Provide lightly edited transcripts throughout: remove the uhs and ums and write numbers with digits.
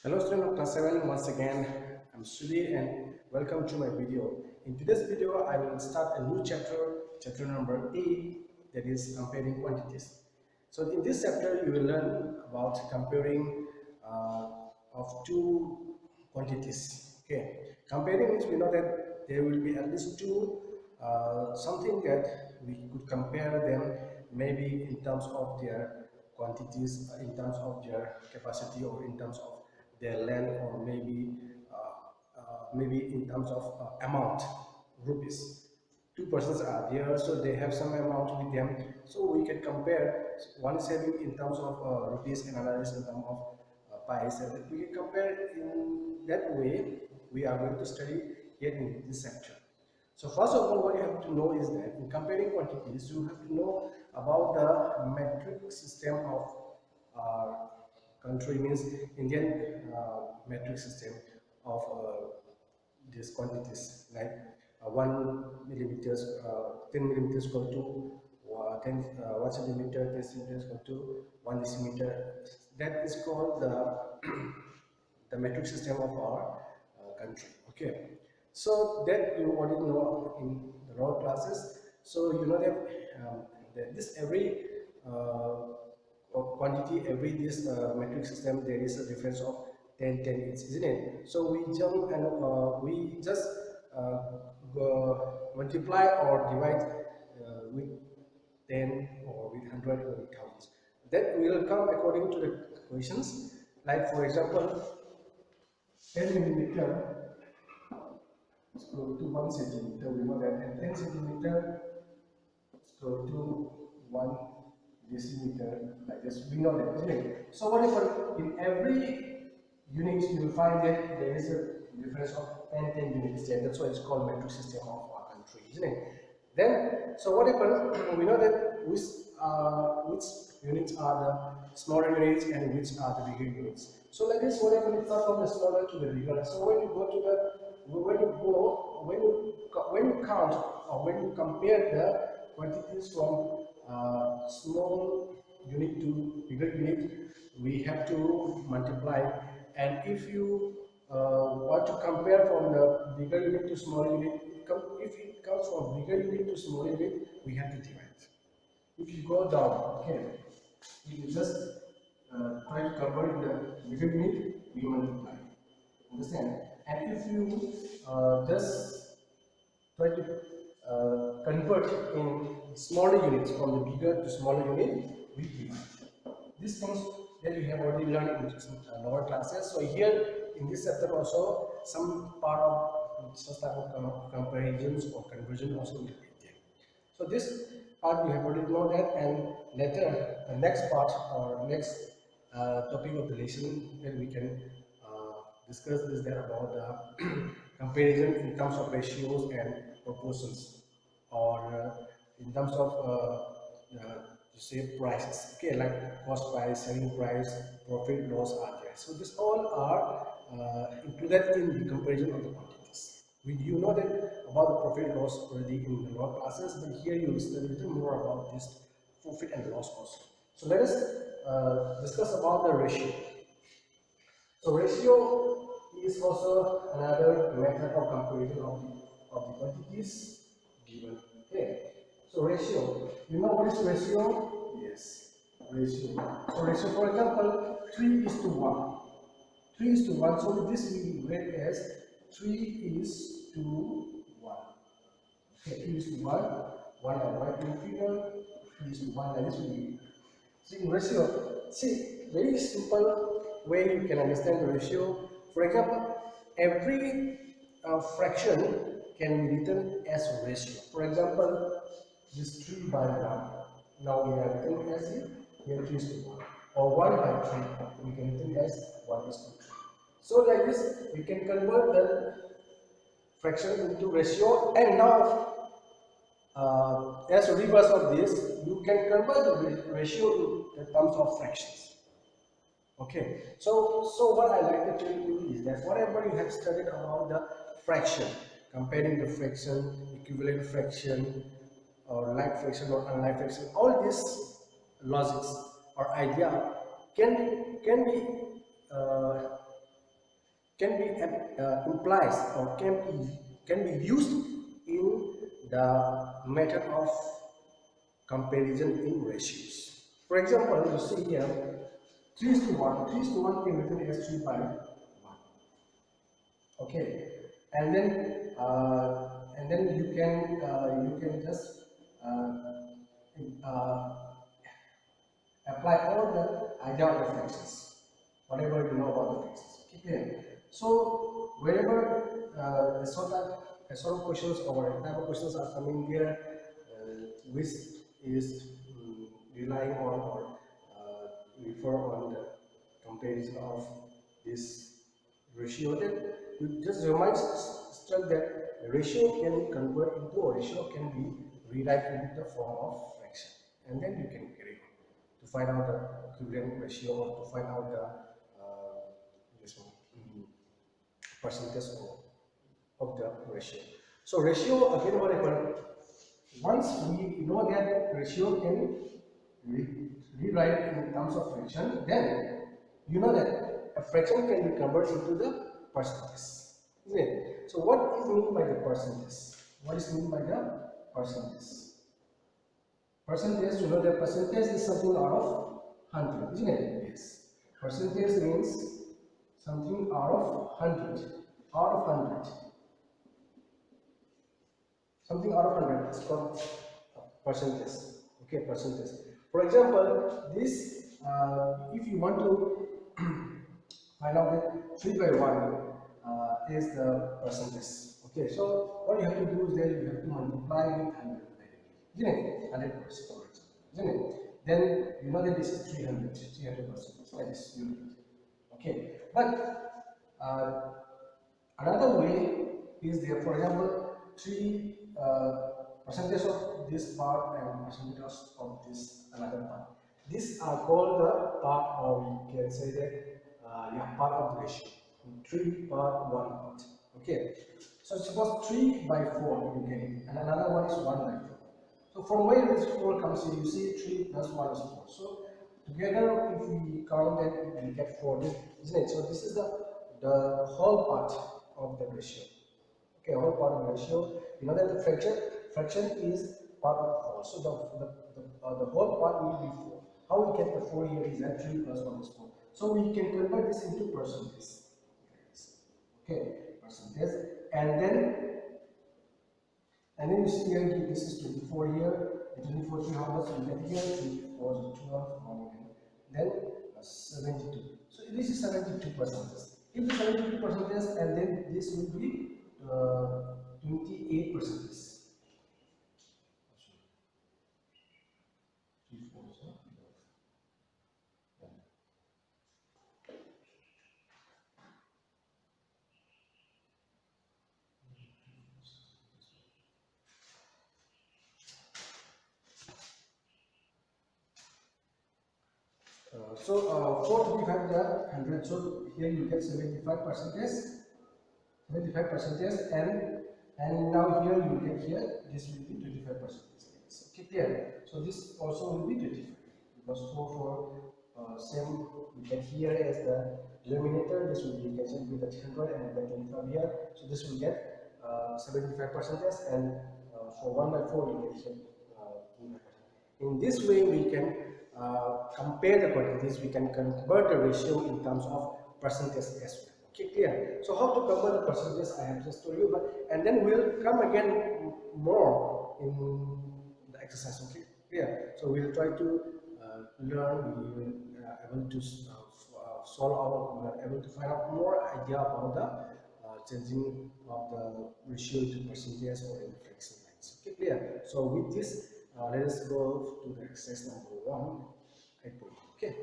Hello students of class 7, once again I'm Sudhir and welcome to my video. In today's video I will start a new chapter number 8, that is comparing quantities. So in this chapter you will learn about comparing of two quantities. Okay, comparing means we know that there will be at least two something that we could compare them, maybe in terms of their quantities, in terms of their capacity, or in terms of their length, or maybe in terms of amount, rupees. Two persons are there, so they have some amount with them, so we can compare. One is having in terms of rupees and another is in terms of pies, and we can compare in that way. We are going to study here in this section. So first of all, what you have to know is that in comparing quantities, you have to know about the metric system of our country, means Indian metric system of these quantities, like 1 millimeters, 10 millimeters equal to 1 centimeter, 10 centimeters equal to 1 decimeter. That is called the the metric system of our country. Okay, so that you already know in the raw classes. So you know that this every quantity, every this metric system, there is a difference of 10 10 each, isn't it? So we jump and we just multiply or divide with 10 or with 100 or with thousands. That will come according to the equations. Like for example, 10 millimeter is equal to 1 centimeter. We know that, and 10 centimeter is equal to 1 decimeter. Like this, we know that, isn't it? So what if in every unit you will find that there is a difference of 10 units there. That's why it's called metric system of our country, isn't it? Then, so what happens? We know that which units are the smaller units and which are the bigger units. So like this, what happens? It starts from the smaller to the bigger. So when you go to the when you count or when you compare the quantities from small unit to bigger unit, we have to multiply. And if you want to compare from the bigger unit to small unit, if it comes from bigger unit to small unit, we have to divide. If you go down, okay, if you just try to convert the bigger unit, we multiply. Understand? And if you just try to convert in smaller units from the bigger to smaller unit, we divide. These things that we have already learned in lower classes. So here in this chapter also, some part of such type of comparisons or conversion also will be there. So this part we have already know that, and later the next part or next topic of the lesson that we can discuss is that about the comparison in terms of ratios and proportions, or in terms of say prices. Okay, like cost price, selling price, profit, loss are there. So this all are included in the comparison of the quantities. You know that about the profit loss already in the lower classes, but here you will study a little more about this profit and loss also. So let us discuss about the ratio. So ratio is also another method of comparison of the quantities given. Okay. So ratio. You know what is ratio? Yes. Ratio. So ratio, for example, 3 is to 1. 3 is to 1. So this we read as 3 is to 1. Okay, 3 is to 1. 1 and right in figure. 3 is to 1, and this will be. See, in ratio, see, very simple way you can understand the ratio. For example, every fraction can be written as a ratio. For example, this 3 by 1. Now we are written as it, here 3 is to 1. Or 1 by 3, we can written as 1 is to 3. So like this, we can convert the fraction into ratio, and now as a reverse of this, you can convert the ratio in terms of fractions. Okay, so what I like to tell you is that whatever you have studied about the fraction, comparing the fraction, equivalent fraction, or like fraction or unlike fraction, all these logics or idea can be can be implies or can be used in the method of comparison in ratios. For example, you see here 3 is to 1. 3 is to 1 can be written as 3 by 1. Okay, and then you can just uh, apply all the idea of the fractions, whatever you know about the fractions. Okay, clear? So wherever a sort of questions or type of questions are coming here, which is relying on or refer on the comparison of this ratio, then you just remind struck that ratio can convert into, or ratio can be rewrite into the form of fraction, and then you can carry on to find out the equivalent ratio or to find out the this one, percentage of the ratio. So ratio, again, what happened? Once we know that ratio can rewrite in terms of fraction, then you know that a fraction can be converted into the percentage, isn't it? So what is meant by the percentage? What is meant by the percentage? Percentage, you know that percentage is something out of 100, isn't it? Yes. Percentage means something out of 100. Out of 100. Something out of 100 is called percentage. Okay, percentage. For example, this, if you want to find out that 3 by 1 is the percentage. Okay, so what you have to do is that you have to multiply with 100, isn't it? 100%, for example, isn't it? Then you know that this is 300%, that is unit. Okay, but another way is there, for example, 3 percentage of this part and percentage of this another part. These are called the part, or we can say that yeah, part of the ratio. 3 part, 1 part. Okay. So suppose 3 by 4 you get it, and another one is 1 by 4. So from where this 4 comes in, you see 3 plus 1 is 4. So together, if we count that, we get 4, isn't it? So this is the whole part of the ratio. Okay, whole part of the ratio. You know that the fraction is part of the whole. So the whole part will be 4. How we get the 4 here is that 3 plus 1 is 4. So we can convert this into percentage. Okay, percentage, and then you see here, this is 24 here. The 24 3 how much we get here? 24 is 12, then 72. So this is 72%. If the 72%, and then this will be 28%. So 4 to divide the 100, so here you get 75%, and now here you get here, this will be 25%. Okay, clear? So this also will be 25, because 4 same we get here as the denominator, this will be cancelled with the 100 and the 25 here, so this will get 75%, and for 1 by 4 you get here 25%. In this way, we can compare the quantities, we can convert the ratio in terms of percentage as well. Okay, clear? So how to convert the percentages, I have just told you, and then we'll come again more in the exercise. Okay, clear? So we'll try to learn, we will able to solve we are able to find out more idea about the changing of the ratio to percentage or in fraction lines. Okay, clear? So with this, let us go to the exercise number 1, 8.2. Okay.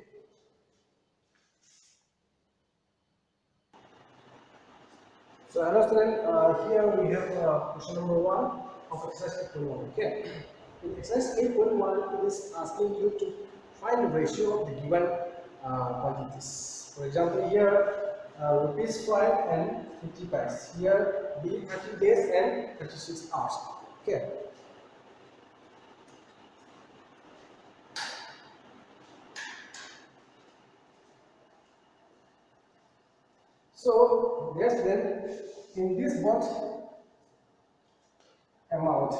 So hello student, here we have question number 1 of exercise 8.1. Okay. In exercise 8.1, it is asking you to find the ratio of the given quantities. For example, here rupees 5 and 50 paise. Here be 30 days and 36 hours. Okay. So yes, then in this both amount,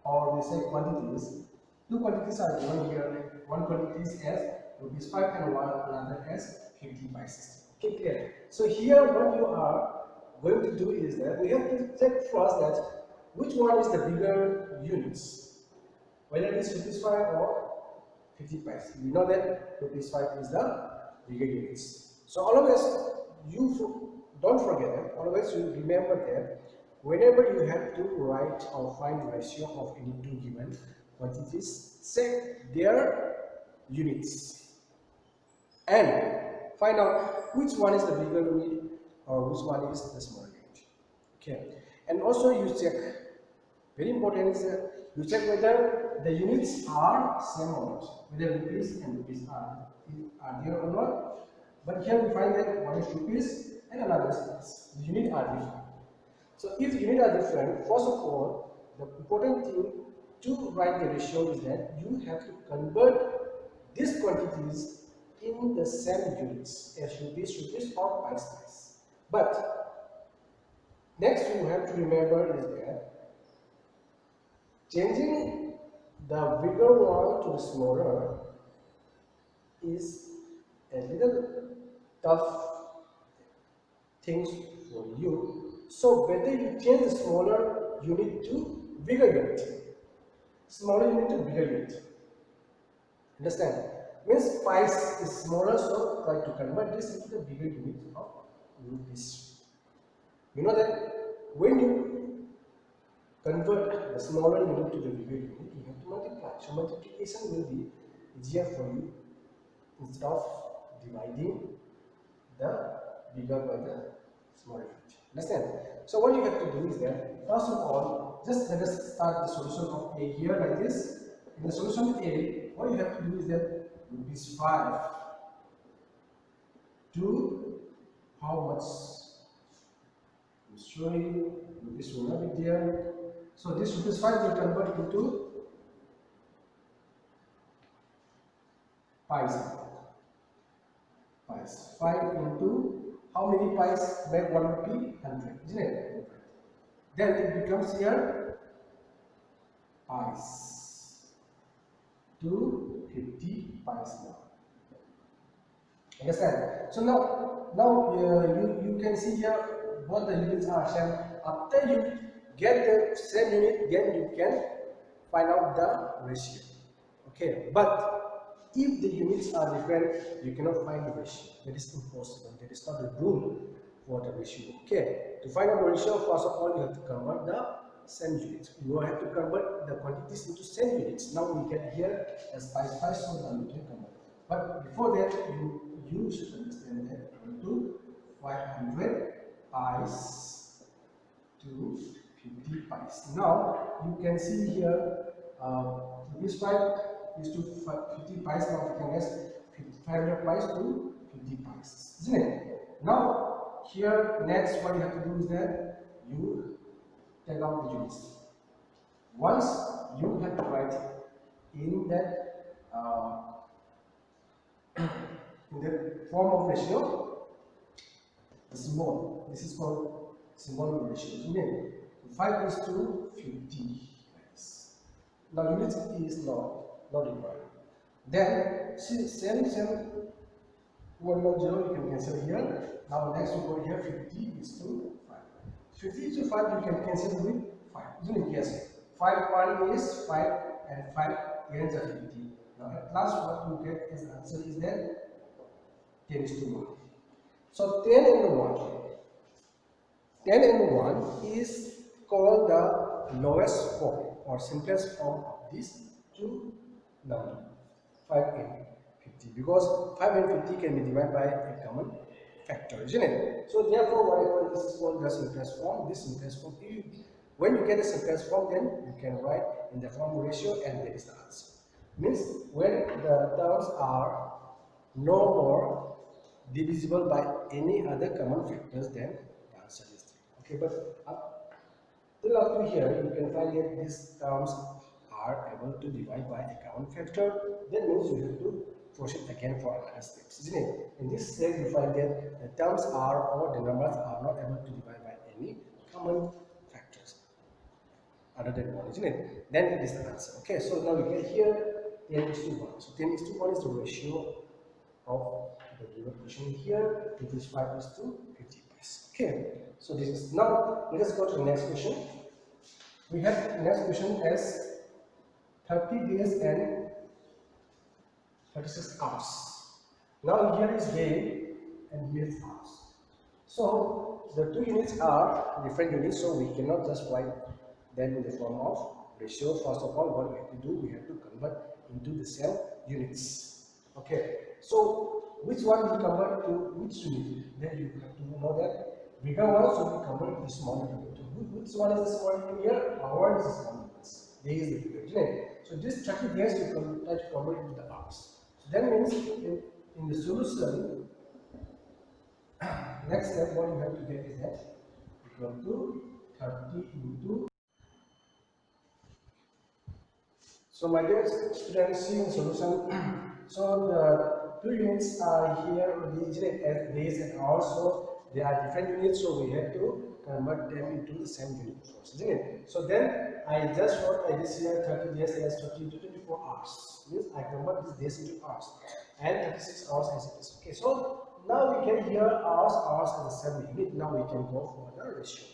or we say quantities, two quantities are given here. One quantity is as rupees 5 and one another as 50 by 60. Okay, clear? So here what you are going to do is that we have to check first that which one is the bigger units, whether it is rupees 5 or 50 paise. We know that rupees 5 is the bigger units. So always don't forget that. Always you remember that whenever you have to write or find the ratio of any two given quantities, check their units and find out which one is the bigger unit or which one is the smaller unit. Okay, and also you check. Very important is that you check whether the units are same or not, whether rupees and rupees are there or not. But here we find that one is rupees and another is paise. The units are different. So if the units are different, first of all, the important thing to write the ratio is that you have to convert these quantities in the same units as rupees or paise. But next you have to remember is that changing the bigger one to the smaller is a little tough things for you. So better you change the smaller unit to bigger unit. Smaller unit to bigger unit. Understand? Means paise is smaller, so try to convert this into the bigger unit of rupees. You know that when you convert the smaller unit to the bigger unit, you have to multiply. So multiplication will be easier for you instead of dividing the bigger by the smaller unit. Understand? So what you have to do is that first of all, just let us start the solution of A here like this. In the solution of A, what you have to do is that rupees 5 to how much? I'm showing rupees will not be there. So this rupees 5 will convert into paise. 5 into how many paise by 1 rupee? 100, isn't it? Then it becomes here paise to 50 paise now. Understand? So now you can see here both the units are same. After you get the same unit, then you can find out the ratio. Okay, but if the units are different, you cannot find the ratio. That is impossible. That is not the rule for the ratio. Okay, to find out the ratio, first of all, you have to convert the same units. You have to convert the quantities into same units. Now we get here as paise, so now you can convert. But before that, you should understand that to 500 paise to 50 paise. Now you can see here rupees 5 is to 50 paise. Now we can guess 500 paise to 50 paise, isn't it? Now here next what you have to do is that you take out the units. Once you have to write in that in the form of ratio, the symbol. This is called symbol ratio, isn't it? 5 is to 50. Now unit is not required. Then same 110 you can cancel here. Now next we go here 50 is to 5. 50 is to 5 you can cancel with 5. Isn't it? Yes. 5 1 is 5 and 5 ends at 50. Now at last what you get as answer is that 10 is to 1. So 10 and 1. 10 and 1 is called the lowest form or simplest form of these two numbers, 5 and 50, because 5 and 50 can be divided by a common factor, isn't it? So therefore, whatever this is called the simplest form, this simplest form, when you get the simplest form, then you can write in the form ratio and there is the answer. Means when the terms are no more divisible by any other common factors, then the answer is 3. Okay, but till up to here, you can find that these terms are able to divide by a common factor. That means you have to proceed again for another steps, isn't it? In this step, you find that the terms are or the numbers are not able to divide by any common factors other than 1, isn't it? Then it is the answer. Okay, so now we get here 10 is to 1. So 10 is to 1 is the ratio of the given question here, which is 5 is to 50 plus. Okay, so this is now. Let us go to the next question. We have the next question as 30 days and 36 hours. Now here is day and here is hours. So the two units are different units, so we cannot just write them in the form of ratio. First of all, what we have to do, we have to convert into the same units. Okay, so which one will convert to which unit? Then you have to know that bigger one should be converted to smaller unit. Which one is the small unit here? Our one is the small unit. Day is the bigger unit. So this 30 days you can try to convert into the hours. So that means in the solution, next step, what you have to get is that equal to 30 into. So my dear students, see in solution. So the two units are here, the as days and hours. So they are different units. So we have to convert them into the same unit first, isn't it? So then I just wrote this here 30 days as 30 into 24 hours. Means I convert this days into hours and 36 hours as it is. Okay. So now we can here hours as a same unit. Now we can go for the ratio.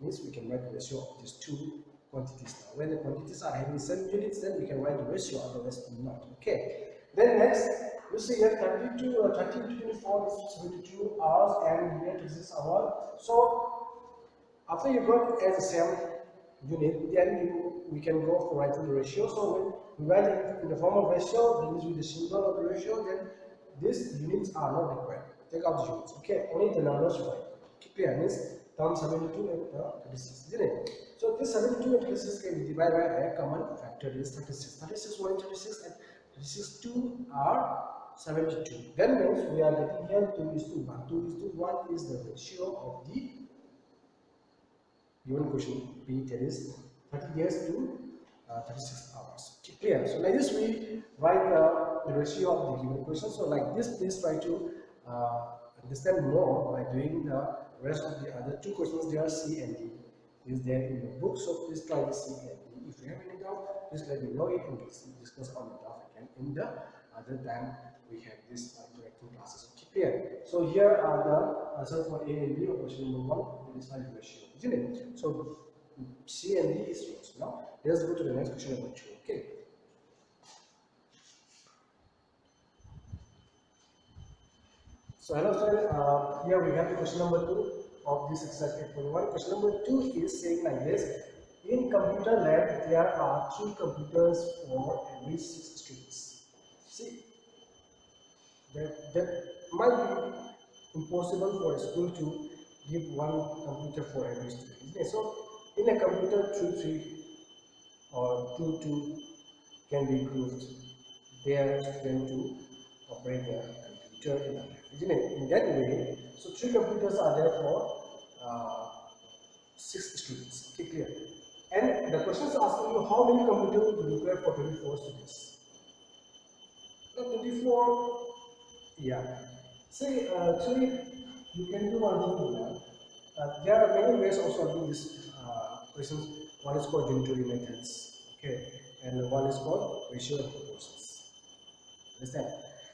Means we can write the ratio of these two quantities now. When the quantities are having same units, then we can write the ratio, otherwise not. Okay. Then next, you see here 30 to 24 is 72 hours and here 36 hours. So after you got as the same unit, then we can go for writing the ratio. So when we write it in the form of ratio, that means with the symbol of the ratio, then these units are not required. Take out the units. Okay, only the numbers required. Clear? Means term 72 and 36, isn't it? So this 72 and 36 can be divided by a common factor, is 36. 36 1 36 and 36 2 are 72. Then means we are getting here 2 is to 1. 2 is to 1 is the ratio of the given question B, that is 30 days to 36 hours. Clear? So like this we write the ratio of the given question. So like this, please try to understand more by doing the rest of the other two questions. There are C and D is there in your book. So please try the C and D. If you have any doubt, please let me know it and we'll discuss on the doubt again in the other time we have this interactive classes. Clear? So here are the answers for A and B of question number 1. It is find the ratio, isn't it? So C and D is yours. Now let's go to the next question number 2. Okay. So hello students, here we have the question number 2 of this exercise 8.1. Question number 2 is saying like this: in computer lab there are 3 computers for every 6 students. See, that might be impossible for a school to give 1 computer for every student, isn't it? So in a computer 3 or 2 can be grouped their student to operate their computer in a lab, isn't it? In that way, so 3 computers are there for 6 students. Okay, clear? And the question is asking you how many computers would you require for 24 students? Now 24, yeah. See, actually, you can do one thing here. There are many ways of solving this questions. One is called unitary methods, okay, and one is called ratio and proportions. Understand?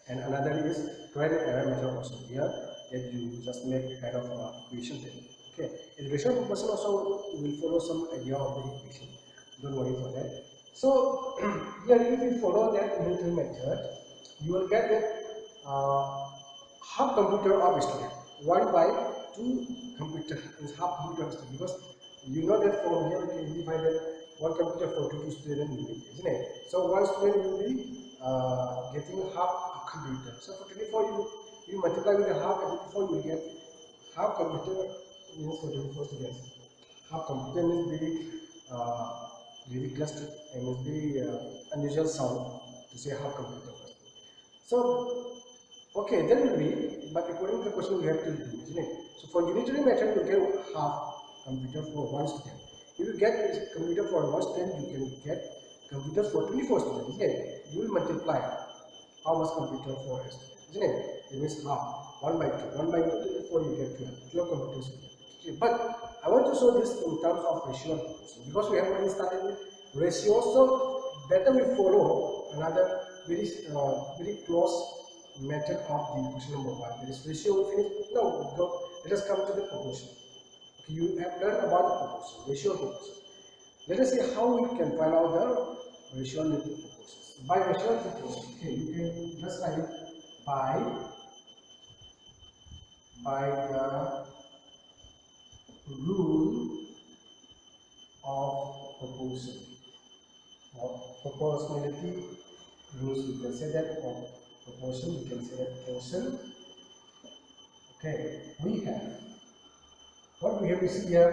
And another is trial and error method also here, that you just make a kind of equation then. Okay, in ratio and proportion also you will follow some idea of the equation. Don't worry for that. So here, if you follow that unitary method, you will get that half computer of student. 1 by 2 computer is half computer of student, because you know that from here we can define that 1 computer for 2 students will be, isn't it? So 1 student will be getting half computer. So for 24 you multiply with the half, and 24 you will get half computer means for 24 students. Half computer means very clustered and must be unusual sound to say half computer first. So okay, that will be, but according to the question we have to do, isn't it? So for unitary method, you get half computer for 1 student. If you get a computer for 1 student, you can get computers for 24 students, isn't it? You will multiply how much computer for a student, isn't it? It means half, 1 by 2, 1 by 2, 24, you get 12 computers. Okay, but I want to show this in terms of ratio and proportion, because we have already started with ratio, so better we follow another very close method of the question number 1. That is ratio. We finish. No, let us come to the proportion. Okay, you have learned about the proportion, ratio and proportion. Let us see how we can find out the ratio and the proportions. By ratio and proportion, okay, you can just write it by the rule of proportion or proportionality rules. We can say that, or proportion, we can say that portion. Okay, we have what we have to see here.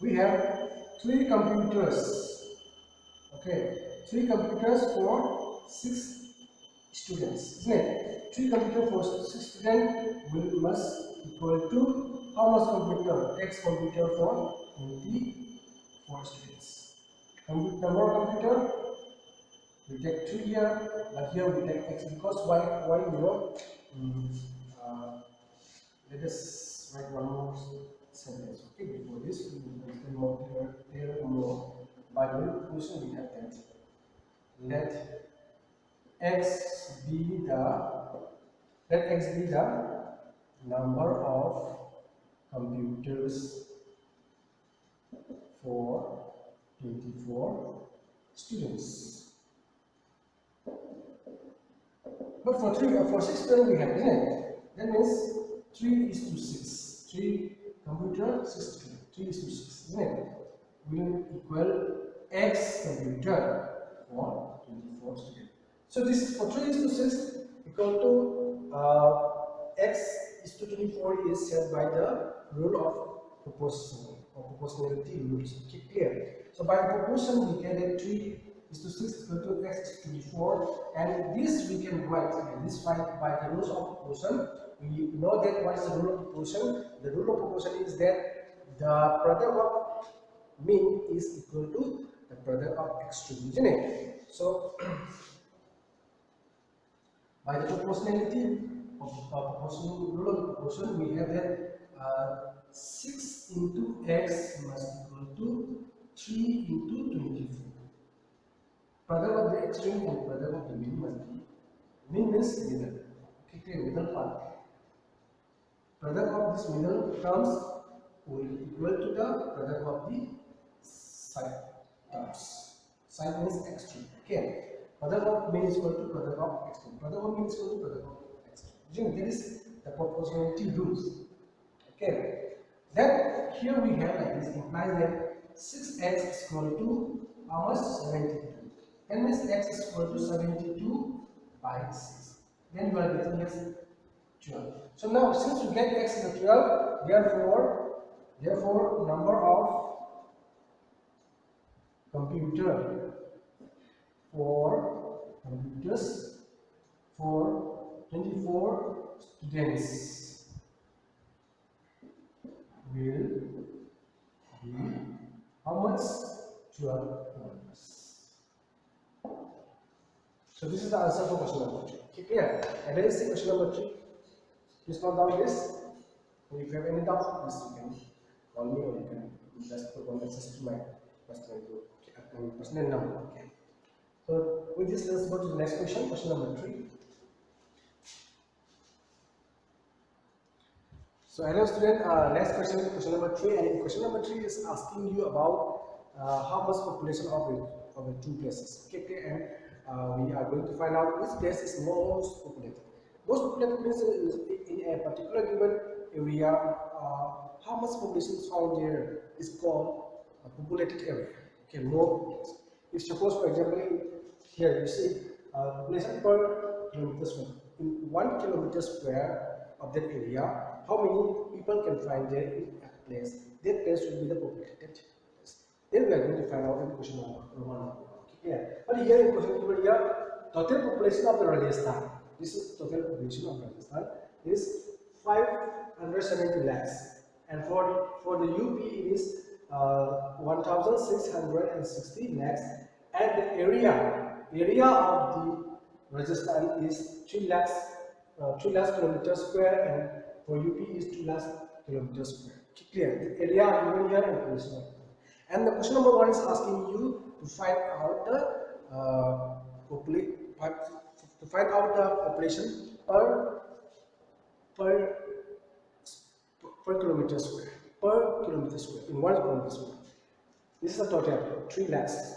We have 3 computers. Okay, 3 computers for 6 students, isn't it? 3 computers for 6 students will must equal to how much computer? X computer for 24 students. Number of computer, we take 3 here, but here we take X, because why you know? Let us write one more sentence. Okay, before this we will understand more. By the question we have that let x be the number of computers for 24 students. But for 6 students we have, isn't it? That means 3 is to 6. 3 computer, 6 students. 3 is to 6, isn't it? Will equal x computer for 24 students. So this is for 3 is to 6 equal to x is to 24 is set by the rule of proportion or proportionality rules. Keep clear. So by proportion we get that 3 is to 6 equal to x is to 24, and this we can write, and this by the rules of proportion. We know that what is the rule of proportion. The rule of proportion is that the product of mean is equal to the product of extreme, isn't it? So by the proportionality of rule of proportion, we have that 6 into x must equal to 3 into 24. Product of the extreme and product of the mean must be, mean means middle. Okay, clear, middle part. Product of this middle terms will equal to the product of the side terms. Side means extreme. Okay. Product of mean is equal to product of extreme. Product of mean is equal to product of extreme. That is the proportionality rules. Okay. Then here we have like this, implies that 6x is equal to how much? 72. That means x is equal to 72 by 6. Then you are getting x 12. So now since you get x is 12, therefore number of computers for 24 students will be how much? 12 numbers. So this is the answer for question number 3. Okay, clear? And let us see question number 3. Please note down this. And if you have any doubts, please you can call me, or you can just put one message to my personal number. Okay. So with this, let's go to the next question. Question number 3. So hello student, next question is question number 3, and question number 3 is asking you about how much population of the 2 places. Okay, and we are going to find out which place is most populated. Most populated means in a particular given area, how much population is found there is called a populated area. Okay, more. If suppose for example here you see population per kilometer square. In 1 kilometer square of that area, how many people can find there in a place? That place will be the populated place. Then we are going to find out in question number 1. Okay, yeah. But here in question number here, total population of the Rajasthan. This is total population of Rajasthan is 570 lakhs, and for the UP it is 1660 lakhs, and the area of the Rajasthan is 3 lakhs kilometers square, and for UP is 2 lakhs kilometers square. Clear? The area given here and population. And the question number 1 is asking you to find out the population per per kilometer square, in 1 kilometer square. This is the total 3 lakhs,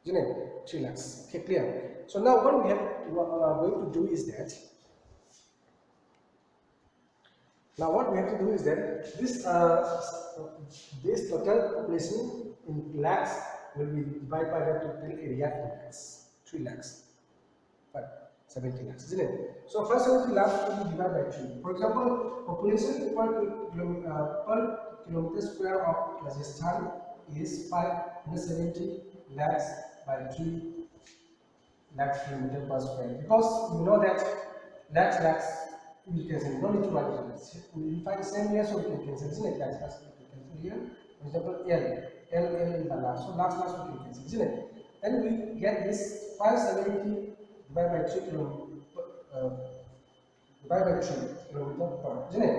isn't it? 3 lakhs. Okay, clear. So now what we are going to do is that this total population in lakhs will be divided by the total area in lakhs. 3 lakhs. But 70 lakhs, isn't it? So first 70 lakhs will be divided by 3. For example, population per kilometer square of Rajasthan is 570 lakhs by 3 lakhs kilometer per square. Because you know that lakhs we can cancel. No need to write it. We find the same here, so we can cancel. Isn't it? Lakhs we can cancel here. For example, L is the lakhs. So lakhs we can cancel, isn't it? Then we get this 570 divided by 3 kilometer per, isn't it?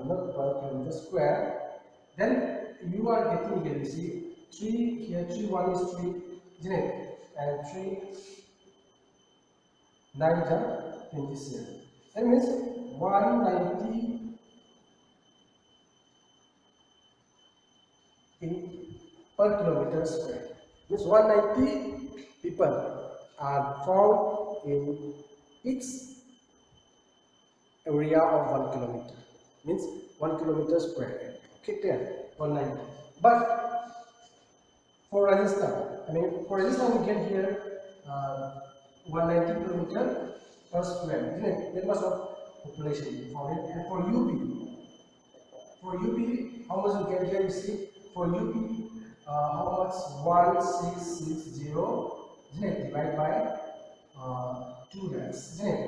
Not per kilometer square. Then you are getting here, you see 3 here, 3 1 is 3, isn't it? And 3 9 is 27. That means 190 per kilometer square. Means 190 people are found in each area of 1 kilometer. Means 1 kilometer square. Okay, clear? 190. But for Rajasthan, for Rajasthan we get here 190 kilometer per square, isn't it? That much of population for it. And for UP, how much you get here? You see, for UP, how much? 1660, isn't it? Divided by 2 lakhs, isn't it?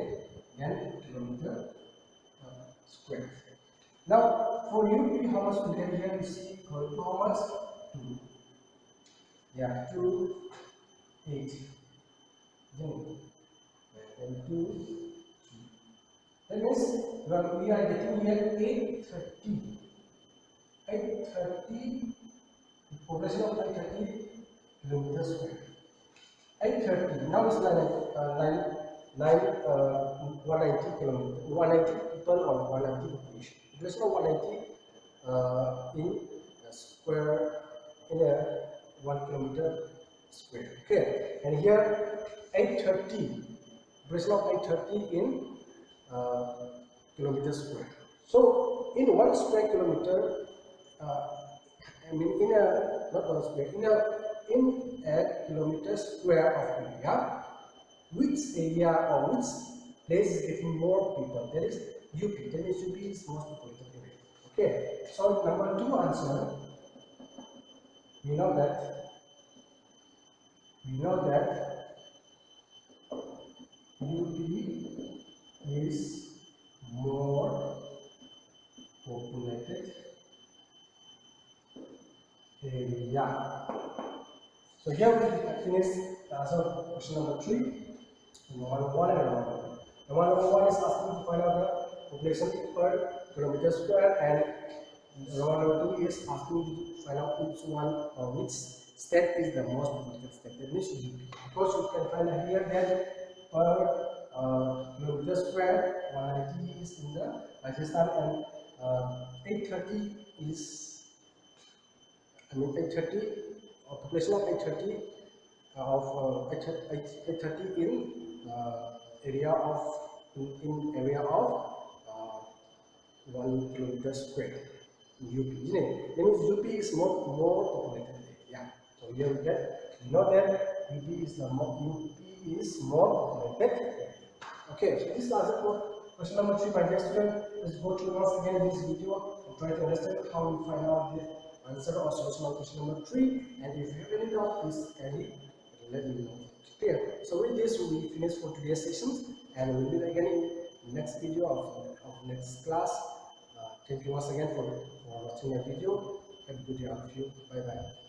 Then kilometer square. Now for UP, how much we get here? You see, how much? 2. Yeah, 2, 8. Then 2, 3. That means we are getting here 830. 830, population of 830 kilometers square. 830. Now it's 190 kilometers, 190 people or 190 population. Population of 190 in a square, in a 1 kilometer square. Okay, and here 830, population of 830 in kilometer square. So in 1 square kilometer, in a not 1 square, in a kilometer square of area, which area or which place is getting more people? That is UP. That means UP is most populated area. Okay. So number 2 answer, we know that UP is more populated area. So here we finish the answer of question number 3. Number 1 and number 2. Number 1 is asking to find out the population per kilometer square, and number 2 is asking to find out which state is the most populated state. That means UP. Because you can find here that per kilometer square 190 is in the Rajasthan, and 830 is 830 population of 830 830 in area of 1 kilometer square in UP, isn't it? That means UP is more populated. Yeah. So here we get, you know that UP is more populated. Okay. So this is the answer for question number 3. My dear student, let's go through once again this video and try to understand how we find out the answer or solution of question number 3. And if you have any doubt, please kindly let me know. Clear? So with this, we will finish for today's sessions, and we will meet again in next video of next class. Thank you once again for watching the video. Have a good day, all of you. Bye bye.